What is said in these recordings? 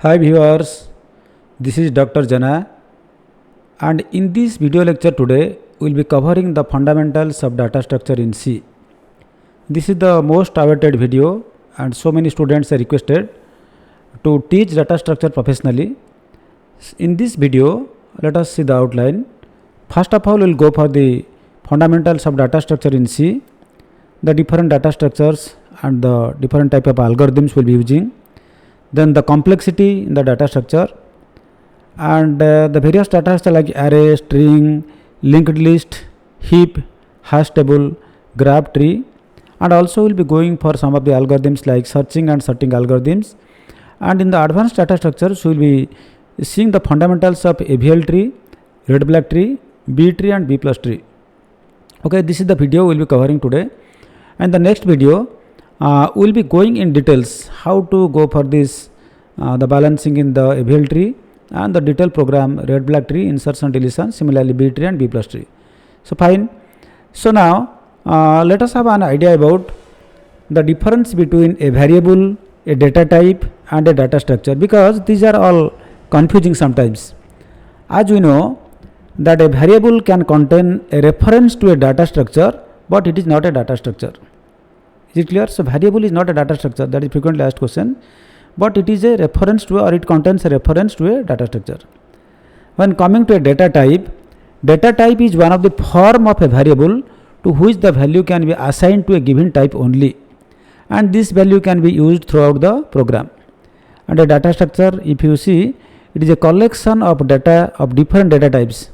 Hi viewers, this is Dr. Jana, and in this video lecture today we will be covering the fundamentals of data structure in C. This is the most awaited video and so many students are requested to teach data structure professionally. In this video, let us see the outline. First of all, we will go for the fundamentals of data structure in C, the different data structures and the different type of algorithms we will be using. Then the complexity in the data structure and the various data structure like array, string, linked list, heap, hash table, graph tree, and also we'll be going for some of the algorithms like searching and sorting algorithms. And in the advanced data structures we'll be seeing the fundamentals of AVL tree, red black tree, B tree and B plus tree. Okay, this is the video we'll be covering today, and the next video we'll be going in details how to go for this the balancing in the AVL tree and the detailed program red black tree, insertion deletion, similarly B tree and B plus tree. So fine. So now let us have an idea about the difference between a variable, a data type and a data structure, because these are all confusing sometimes. As we know that a variable can contain a reference to a data structure, but it is not a data structure. Is it clear? So variable is not a data structure, that is frequently asked question, but it is a reference to, or it contains a reference to a data structure. When coming to a data type is one of the form of a variable to which the value can be assigned to a given type only, and this value can be used throughout the program. And a data structure, if you see, it is a collection of data of different data types,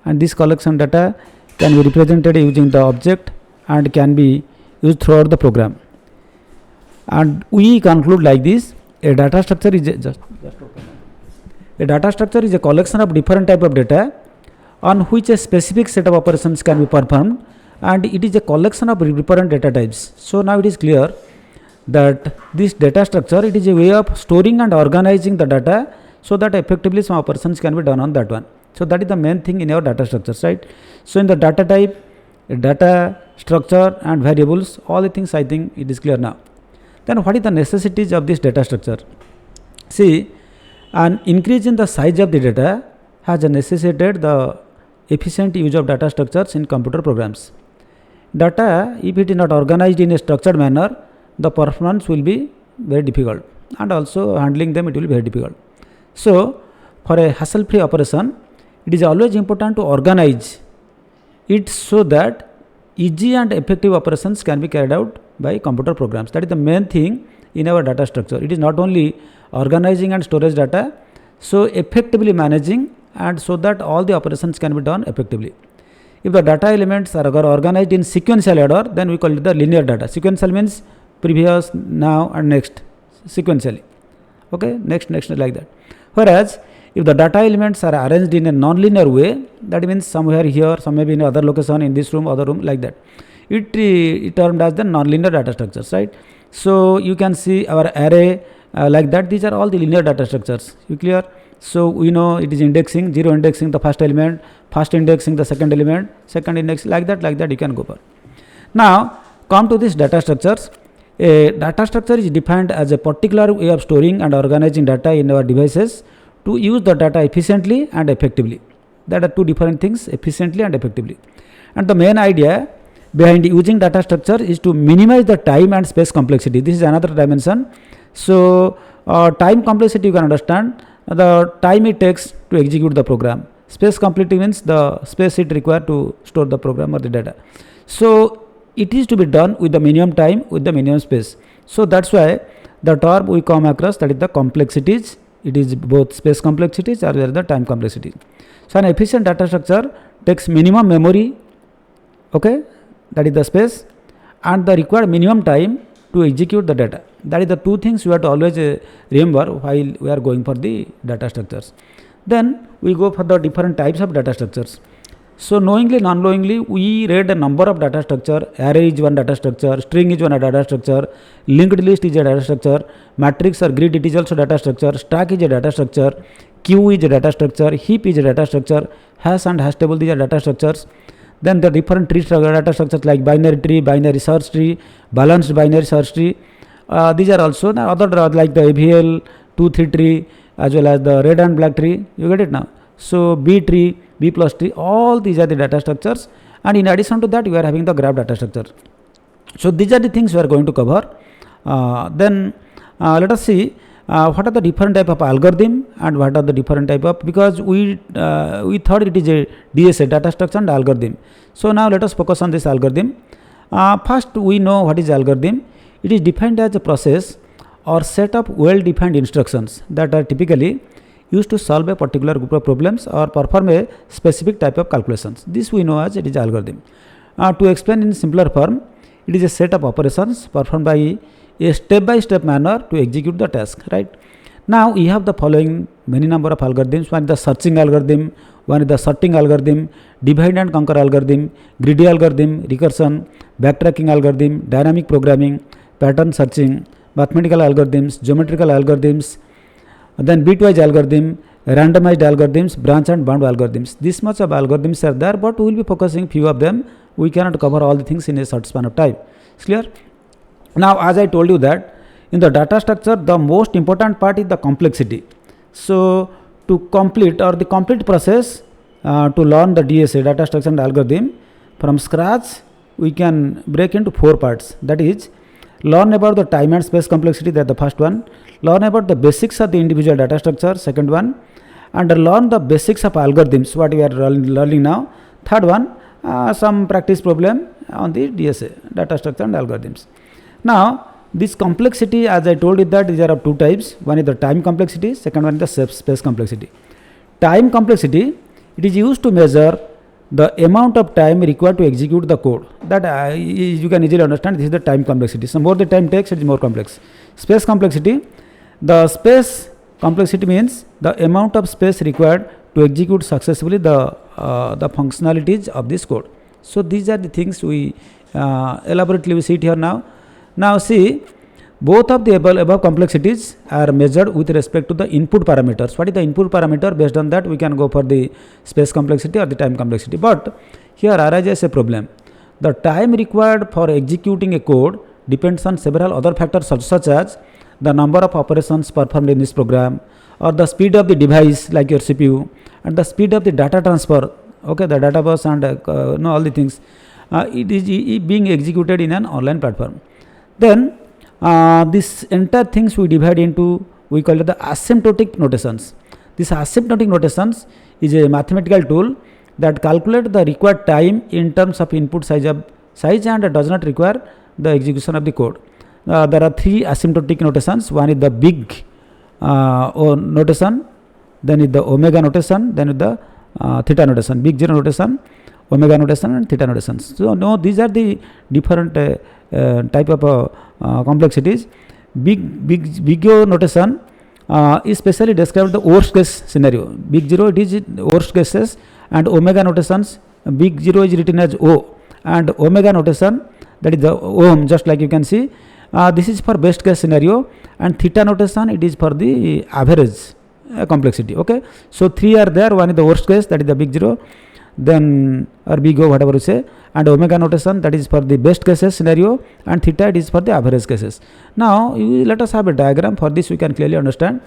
and this collection data can be represented using the object and can be used throughout the program. And we conclude like this: a data structure is a collection of different type of data on which a specific set of operations can be performed, and it is a collection of different data types. So now it is clear that this data structure, it is a way of storing and organizing the data so that effectively some operations can be done on that one. So that is the main thing in our data structures, right? So in the data type, data structure and variables, all the things I think it is clear now. Then what is the necessities of this data structure? See, an increase in the size of the data has necessitated the efficient use of data structures in computer programs. Data, if it is not organized in a structured manner, the performance will be very difficult, and also handling them it will be very difficult. So for a hassle-free operation, it is always important to organize it so that easy and effective operations can be carried out by computer programs. That is the main thing in our data structure. It is not only organizing and storage data, so effectively managing, and so that all the operations can be done effectively. If the data elements are organized in sequential order, then we call it the linear data. Sequential means previous, now and next, sequentially. Okay, next like that. Whereas if the data elements are arranged in a non-linear way, that means somewhere here, some maybe in other location, in this room, other room, like that. It termed as the non-linear data structures, right? So you can see our array like that. These are all the linear data structures. You clear? So we know it is indexing, zero indexing the first element, first indexing the second element, second index, like that you can go for. Now come to this data structures. A data structure is defined as a particular way of storing and organizing data in our devices to use the data efficiently and effectively. That are two different things, efficiently and effectively. And the main idea behind using data structure is to minimize the time and space complexity. This is another dimension. So time complexity, you can understand the time it takes to execute the program. Space complexity means the space it required to store the program or the data. So it is to be done with the minimum time, with the minimum space. So that's why the term we come across, that is the complexities. It is both space complexities or the time complexity. So an efficient data structure takes minimum memory, okay, that is the space, and the required minimum time to execute the data. That is the two things you have to always remember while we are going for the data structures. Then we go for the different types of data structures. So knowingly, non-knowingly, we read a number of data structure. Array is one data structure, string is one data structure, linked list is a data structure, matrix or grid it is also data structure, stack is a data structure, queue is a data structure, heap is a data structure, hash and hash table, these are data structures. Then the different tree data structures like binary tree, binary search tree, balanced binary search tree. These are also the other like the AVL, 2, 3 tree, as well as the red and black tree. You get it now. So B tree, B plus tree, all these are the data structures, and in addition to that we are having the graph data structure. So these are the things we are going to cover. Then let us see what are the different type of algorithm and what are the different type of, because we thought it is a DSA, data structure and algorithm. So now let us focus on this algorithm. First we know what is algorithm. It is defined as a process or set of well defined instructions that are typically used to solve a particular group of problems or perform a specific type of calculations. This we know as it is algorithm. To explain in simpler form, it is a set of operations performed by a step-by-step manner to execute the task, right? Now we have the following many number of algorithms. One is the searching algorithm, one is the sorting algorithm, divide and conquer algorithm, greedy algorithm, recursion, backtracking algorithm, dynamic programming, pattern searching, mathematical algorithms, geometrical algorithms, then bitwise algorithm, randomized algorithms, branch and bound algorithms. This much of algorithms are there, but we will be focusing few of them. We cannot cover all the things in a short span of time. It's clear? Now, as I told you that in the data structure, the most important part is the complexity. So, to complete or the complete process to learn the DSA, data structure and algorithm from scratch, we can break into 4 parts. That is, learn about the time and space complexity, that the first one. Learn about the basics of the individual data structure, second one. And learn the basics of algorithms, what we are learning now. Third one, some practice problem on the DSA, data structure and algorithms. Now, this complexity, as I told you that these are of 2 types. One is the time complexity, second one is the space complexity. Time complexity, it is used to measure the amount of time required to execute the code. That you can easily understand, this is the time complexity. So more the time takes, it is more complex. Space complexity, the space complexity means the amount of space required to execute successfully the functionalities of this code. So these are the things we elaborately we see it here now. Now see, both of the above complexities are measured with respect to the input parameters. What is the input parameter? Based on that we can go for the space complexity or the time complexity. But here arises a problem. The time required for executing a code depends on several other factors such as the number of operations performed in this program, or the speed of the device like your CPU, and the speed of the data transfer, okay, the data bus and all the things. It is being executed in an online platform. Then this entire things we divide into, we call it the asymptotic notations. This asymptotic notations is a mathematical tool that calculates the required time in terms of input size and does not require the execution of the code. There are 3 asymptotic notations. One is the big notation, then is the omega notation, then is the theta notation, big zero notation, omega notation and theta notations. So no, these are the different type of complexities. Big O notation is specially described the worst case scenario. Big zero, it is worst cases, and omega notations, big zero is written as O, and omega notation, that is the ohm, just like you can see. This is for best case scenario, and theta notation, it is for the average complexity. Okay, so 3 are there. One is the worst case, that is the big zero, then or big O, whatever you say, and omega notation, that is for the best cases scenario, and theta, it is for the average cases. Now let us have a diagram. For this we can clearly understand.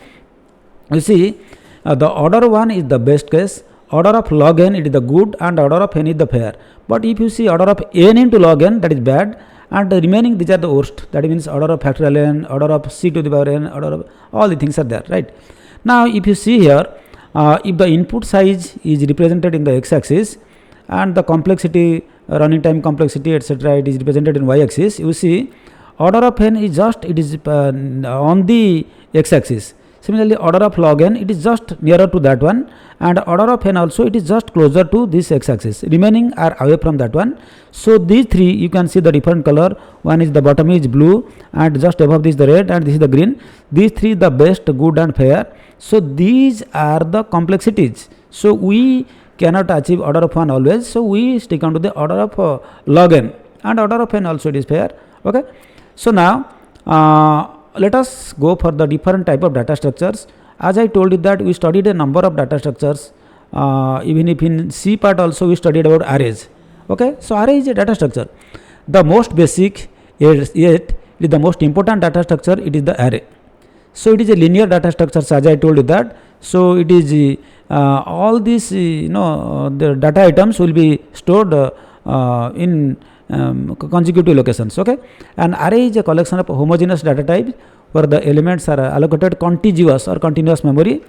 You see, the order 1 is the best case, order of log n, it is the good, and order of n is the fair. But if you see order of n into log n, that is bad, and the remaining, these are the worst. That means order of factorial n, order of c to the power n, order of all the things are there, right? Now if you see here, if the input size is represented in the x-axis and the complexity, running time complexity, etc., it is represented in y-axis, you see order of n is just, it is on the x-axis. Similarly, order of log n, it is just nearer to that one, and order of n also, it is just closer to this x-axis. Remaining are away from that one. So these 3, you can see the different color. One is the bottom is blue, and just above this the red, and this is the green. These 3 the best, good and fair. So these are the complexities. So we cannot achieve order of 1 always. So we stick on to the order of log n, and order of n also it is fair. Okay. So now let us go for the different type of data structures. As I told you that we studied a number of data structures. Even if in C part also we studied about arrays. Okay. So array is a data structure. The most basic, yet it is the most important data structure, it is the array. So it is a linear data structures, as I told you that. So it is all these the data items will be stored in consecutive locations. Okay, an array is a collection of homogeneous data types where the elements are allocated contiguous or continuous memory.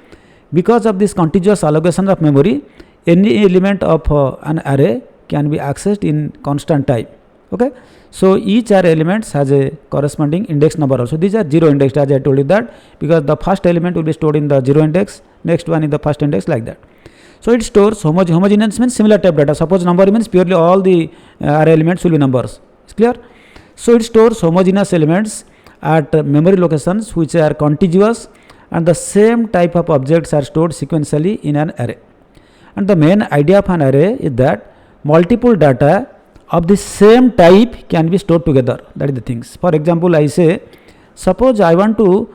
Because of this contiguous allocation of memory, any element of an array can be accessed in constant time. Okay, so each array elements has a corresponding index number also. These are zero indexed, as I told you that, because the first element will be stored in the zero index, next one in the first index, like that. So it stores homogeneous means similar type data. Suppose number means purely all the array elements will be numbers. It's clear? So it stores homogeneous elements at memory locations which are contiguous, and the same type of objects are stored sequentially in an array. And the main idea of an array is that multiple data of the same type can be stored together. That is the things. For example, I say, suppose I want to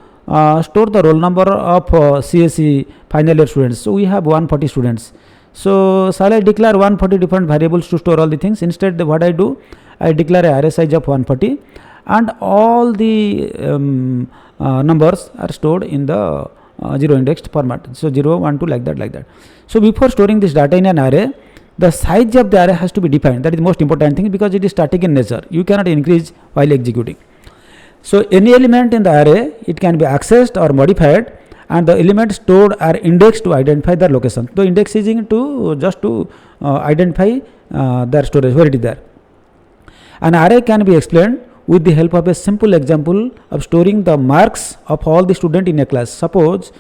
store the roll number of CSE final year students. So we have 140 students. So shall I declare 140 different variables to store all the things? Instead, what I do, I declare a array size of 140, and all the numbers are stored in the zero indexed format. So 0, 1, 2, like that. So before storing this data in an array, the size of the array has to be defined. That is the most important thing, because it is static in nature. You cannot increase while executing. So any element in the array, it can be accessed or modified, and the elements stored are indexed to identify their location. So indexing to just to identify their storage, where it is there. An array can be explained with the help of a simple example of storing the marks of all the students in a class. Suppose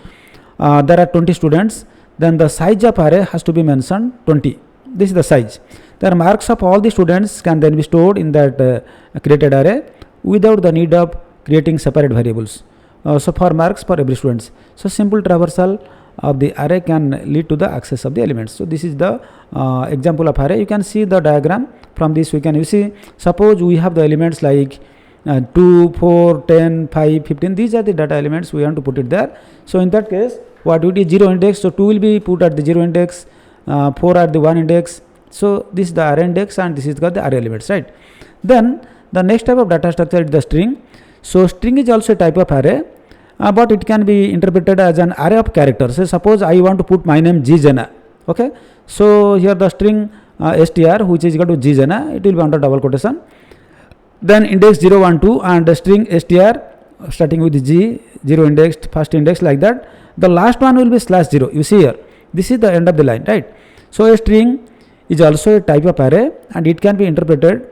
there are 20 students, then the size of array has to be mentioned 20. This is the size. The marks of all the students can then be stored in that created array without the need of creating separate variables. So for marks for every student. So simple traversal of the array can lead to the access of the elements. So this is the example of array. You can see the diagram. From this we can, you see, suppose we have the elements like 2, 4, 10, 5, 15. These are the data elements we want to put it there. So in that case, what would be zero index? So 2 will be put at the zero index, 4 at the 1 index. So this is the array index, and this is got the array elements, right? Then the next type of data structure is the string. So string is also a type of array, but it can be interpreted as an array of characters. So suppose I want to put my name G Jana. Okay, so here the string str, which is equal to G Jana, it will be under double quotation. Then index 0, 1, 2, and the string str starting with G, 0 indexed, first index, like that. The last one will be /0. You see here, this is the end of the line, right? So a string is also a type of array, and it can be interpreted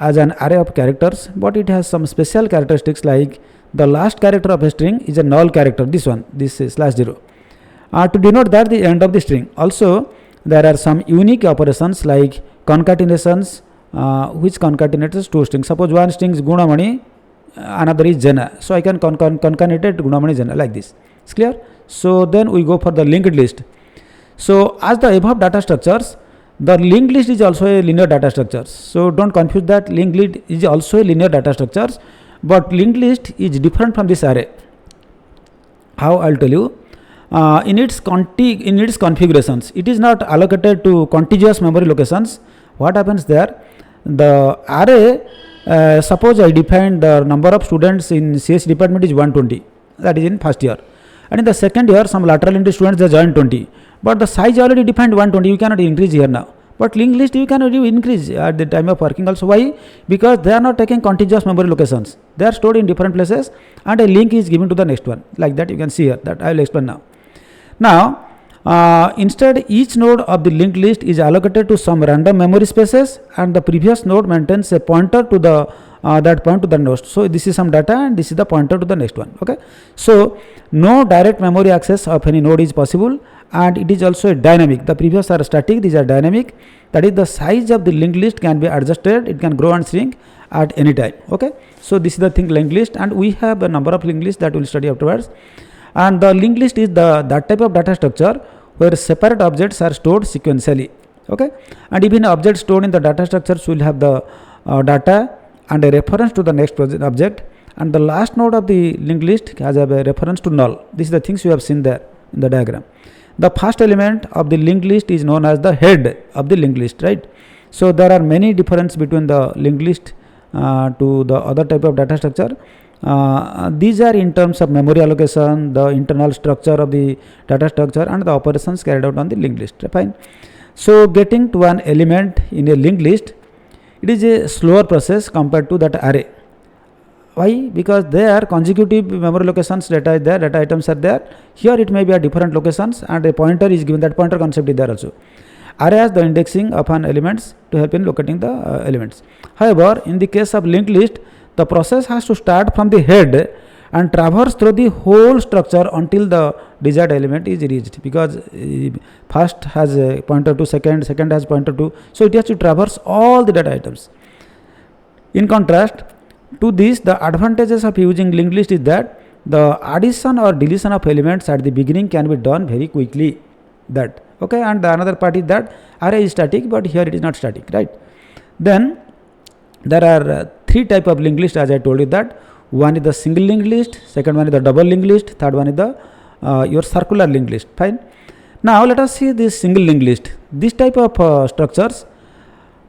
as an array of characters, but it has some special characteristics, like the last character of a string is a null character. This one, this is /0, to denote that the end of the string. Also, there are some unique operations like concatenations, which concatenates two strings. Suppose one string is Gunamani, another is Jana. So I can concatenate Gunamani Jana, like this. It's clear? So then we go for the linked list. So as the above data structures, the linked list is also a linear data structure. So don't confuse that. Linked list is also a linear data structure, but linked list is different from this array. How? I'll tell you. In its configurations, it is not allocated to contiguous memory locations. What happens there? The array, suppose I defined the number of students in CS department is 120. That is in first year. And in the second year, some lateral entry students they joined 20. But the size already defined 120. You cannot increase here now. But linked list you can increase at the time of working also. Why? Because they are not taking contiguous memory locations. They are stored in different places, and a link is given to the next one. Like that you can see here. That I will explain now. Now, instead, each node of the linked list is allocated to some random memory spaces, and the previous node maintains a pointer to the that point to the node. So this is some data, and this is the pointer to the next one. Okay. So no direct memory access of any node is possible, and it is also a dynamic. The previous are static; these are dynamic. That is, the size of the linked list can be adjusted. It can grow and shrink at any time. Okay. So this is the thing linked list, and we have a number of linked lists that we will study afterwards. And the linked list is that type of data structure where separate objects are stored sequentially. Okay, and even objects stored in the data structures will have the data and a reference to the next object, and the last node of the linked list has a reference to null. This is the things you have seen there in the diagram. The first element of the linked list is known as the head of the linked list, right? So there are many differences between the linked list to the other type of data structure. These are in terms of memory allocation, the internal structure of the data structure, and the operations carried out on the linked list. Fine. So getting to an element in a linked list, it is a slower process compared to that array. Why? Because there consecutive memory locations data is there, data items are there. Here it may be at different locations, and a pointer is given. That pointer concept is there also. Array has the indexing upon elements to help in locating the elements. However, in the case of linked list, the process has to start from the head and traverse through the whole structure until the desired element is reached, because first has a pointer to second, second has pointer to, so it has to traverse all the data items. In contrast to this, the advantages of using linked list is that the addition or deletion of elements at the beginning can be done very quickly. That okay, and the another part is that array is static, but here it is not static, right? Then there are three type of linked list, as I told you that. One is the single linked list, second one is the double linked list, third one is the your circular linked list. Fine. Now let us see this single linked list. This type of structures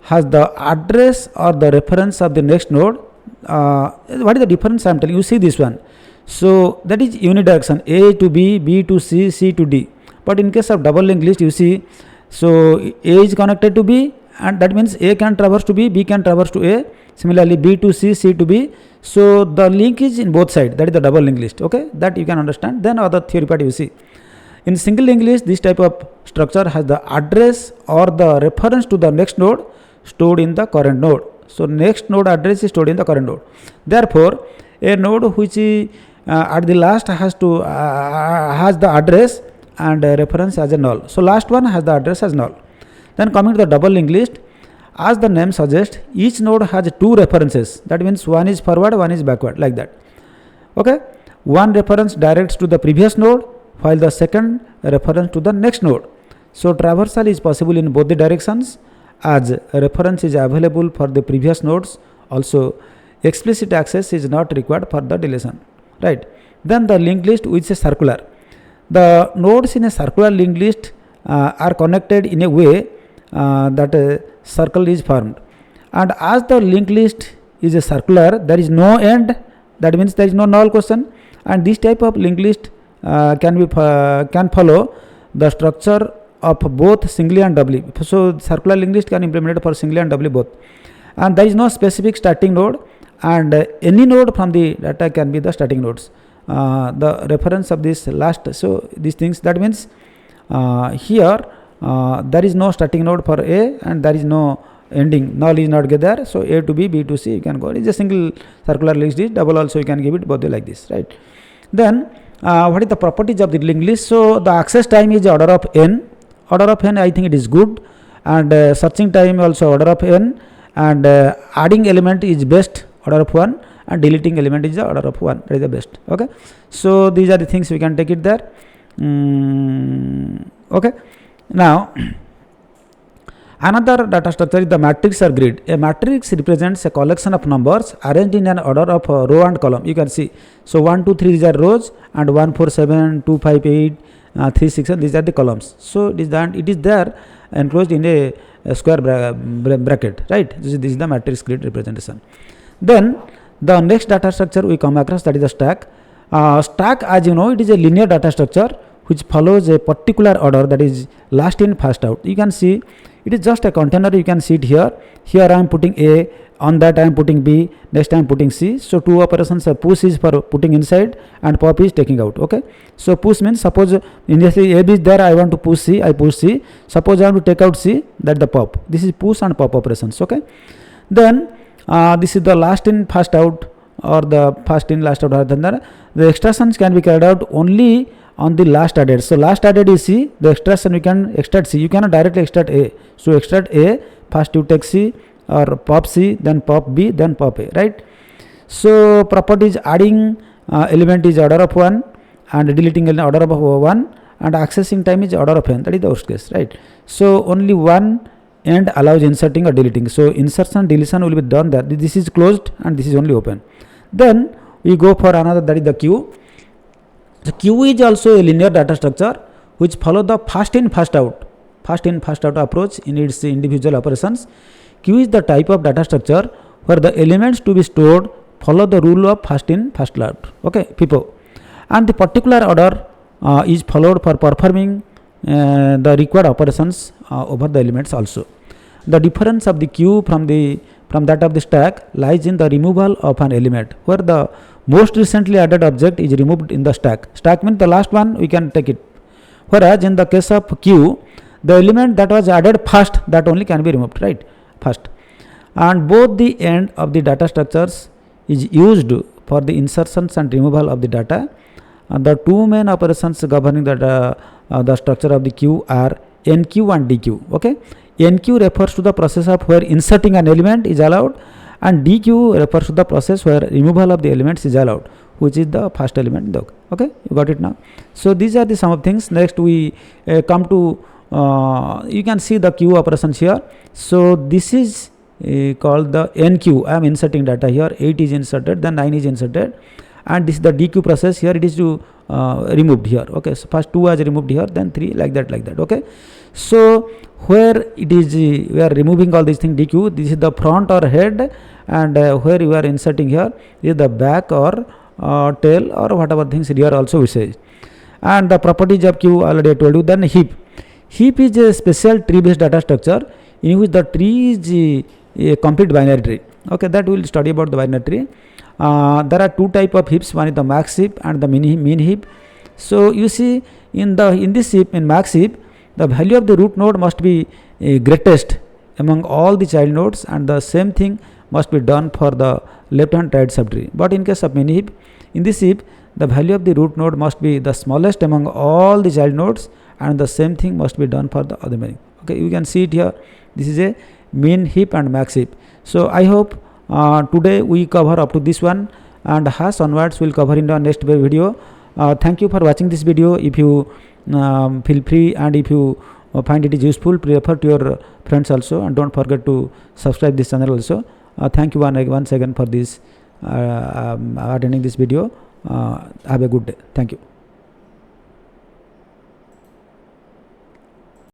has the address or the reference of the next node. What is the difference I am telling you? See this one. So that is unidirection, A to B, B to C, C to D. But in case of double linked list, you see, so A is connected to B, and that means A can traverse to B, B can traverse to A. Similarly, B to C, C to B. So the link is in both sides. That is the double linked list. Okay, that you can understand. Then other theory part you see. In single linked list, this type of structure has the address or the reference to the next node stored in the current node. So next node address is stored in the current node. Therefore, a node which is at the last has to has the address and reference as a null. So last one has the address as null. Then coming to the double linked list, as the name suggests, each node has two references. That means one is forward, one is backward, like that. Okay, one reference directs to the previous node, while the second reference to the next node. So traversal is possible in both the directions, as a reference is available for the previous nodes. Also, explicit access is not required for the deletion, right? Then the linked list, which is circular. The nodes in a circular linked list are connected in a way that a circle is formed, and as the linked list is a circular, there is no end. That means there is no null question, and this type of linked list can follow the structure of both singly and doubly. So circular linked list can be implemented for singly and doubly both, and there is no specific starting node, and any node from the data can be the starting nodes. The reference of this last, so these things, that means here there is no starting node for A and there is no ending, null is not there. So A to B, B to C, you can go. It is a single circular list. Double also you can give it both like this, right? Then what is the properties of the linked list? So the access time is order of n. Order of n, I think it is good, and searching time also order of n, and adding element is best, order of 1, and deleting element is the order of 1. That is the best. Okay, so these are the things we can take it there. Okay, now another data structure is the matrix or grid. A matrix represents a collection of numbers arranged in an order of row and column. You can see, so 1 2 3 these are rows, and 1 4 7 2 5 8 3 6 7 these are the columns. So it is there enclosed in a square bracket, right? This is the matrix grid representation. Then the next data structure we come across, that is the stack. Stack, as you know, it is a linear data structure which follows a particular order, that is last in first out. You can see it is just a container. You can see it here. Here I am putting A, on that I am putting B, next I am putting C. So two operations, push is for putting inside and pop is taking out. Okay, so push means, suppose initially A B is there, I want to push C, I push C. Suppose I want to take out C, that the pop. This is push and pop operations. Okay, then this is the last in first out, or the first in last out. The extractions can be carried out only on the last added. So last added is C, the extraction we can extract C. You cannot directly extract A. So extract A, first you take C or pop C, then pop B, then pop A, right? So properties, adding element is order of 1, and deleting element order of 1, and accessing time is order of n. That is the worst case, right? So only one end allows inserting or deleting. So insertion, deletion will be done there. This is closed and this is only open. Then we go for another, that is the queue. The queue is also a linear data structure which follow the first in first out approach in its individual operations. Queue is the type of data structure where the elements to be stored follow the rule of first in first out, okay, FIFO, and the particular order is followed for performing the required operations over the elements also. The difference of the queue from that of the stack lies in the removal of an element, where the most recently added object is removed in the stack. Stack means the last one, we can take it. Whereas in the case of queue, the element that was added first, that only can be removed, right? First. And both the end of the data structures is used for the insertions and removal of the data. And the two main operations governing the structure of the queue are NQ and DQ. Okay, NQ refers to the process of where inserting an element is allowed, and DQ refers to the process where removal of the elements is allowed, which is the first element. Okay, you got it now. So these are the some of things. Next we come to you can see the queue operations here. So this is called the NQ. I am inserting data here. 8 is inserted, then 9 is inserted, and this is the DQ process. Here it is to removed here. Okay, so first 2 was removed here, then 3, like that. Okay, so where it is we are removing all these things DQ, this is the front or head, and where you are inserting here is the back or tail or whatever things here also we say. And the properties of queue already I told you. Then heap is a special tree based data structure in which the tree is a complete binary tree. Okay, that we will study about the binary tree. There are two type of heaps. One is the max heap and the mean heap. So you see in this heap, in max heap, the value of the root node must be greatest among all the child nodes, and the same thing must be done for the left hand right subtree. But in case of mean heap, in this heap, the value of the root node must be the smallest among all the child nodes, and the same thing must be done for the other many. Okay, you can see it here. This is a mean heap and max heap. So I hope today we cover up to this one, and hash onwards we'll cover in the next video. Thank you for watching this video. If you feel free, and if you find it is useful, refer to your friends also, and don't forget to subscribe this channel also. Thank you once again for this attending this video. Have a good day. Thank you.